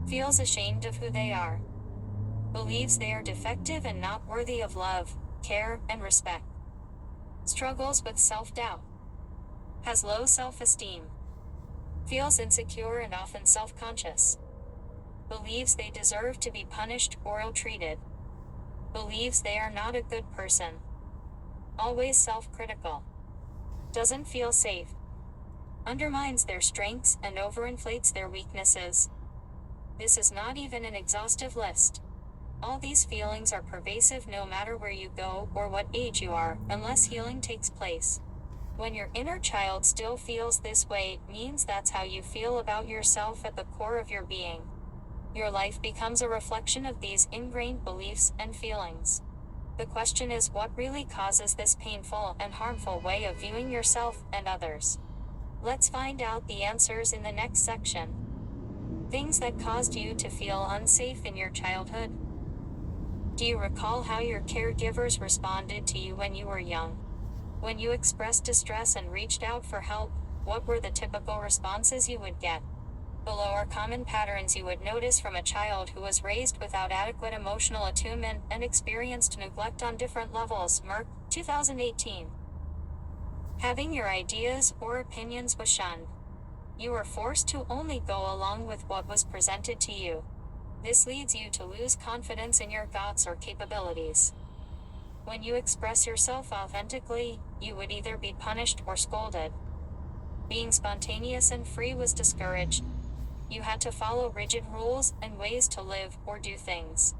feels ashamed of who they are, believes they are defective and not worthy of love, care, and respect, struggles with self-doubt, has low self-esteem, feels insecure and often self-conscious, believes they deserve to be punished or ill-treated, believes they are not a good person, always self-critical, doesn't feel safe, undermines their strengths and overinflates their weaknesses. This is not even an exhaustive list. All these feelings are pervasive no matter where you go or what age you are, unless healing takes place. When your inner child still feels this way, it means that's how you feel about yourself at the core of your being. Your life becomes a reflection of these ingrained beliefs and feelings. The question is, what really causes this painful and harmful way of viewing yourself and others? Let's find out the answers in the next section. Things that caused you to feel unsafe in your childhood. Do you recall how your caregivers responded to you when you were young? When you expressed distress and reached out for help, what were the typical responses you would get? Below are common patterns you would notice from a child who was raised without adequate emotional attunement and experienced neglect on different levels. Merck, 2018. Having your ideas or opinions was shunned. You were forced to only go along with what was presented to you. This leads you to lose confidence in your thoughts or capabilities. When you express yourself authentically, you would either be punished or scolded. Being spontaneous and free was discouraged. You had to follow rigid rules and ways to live or do things.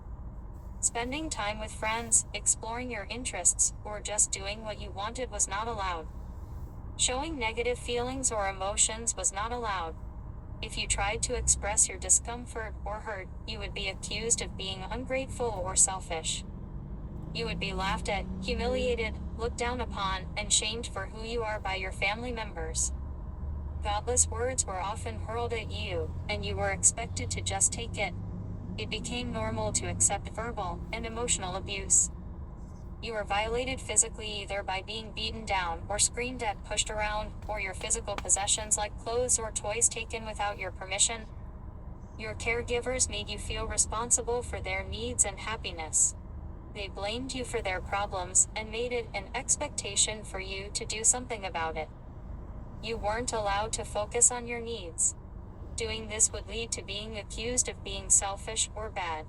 Spending time with friends, exploring your interests, or just doing what you wanted was not allowed. Showing negative feelings or emotions was not allowed. If you tried to express your discomfort or hurt, you would be accused of being ungrateful or selfish. You would be laughed at, humiliated, looked down upon, and shamed for who you are by your family members. Godless words were often hurled at you, and you were expected to just take it. It became normal to accept verbal and emotional abuse. You were violated physically either by being beaten down or screamed at, pushed around, or your physical possessions like clothes or toys taken without your permission. Your caregivers made you feel responsible for their needs and happiness. They blamed you for their problems and made it an expectation for you to do something about it. You weren't allowed to focus on your needs. Doing this would lead to being accused of being selfish or bad.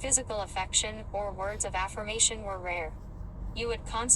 Physical affection or words of affirmation were rare. You would constantly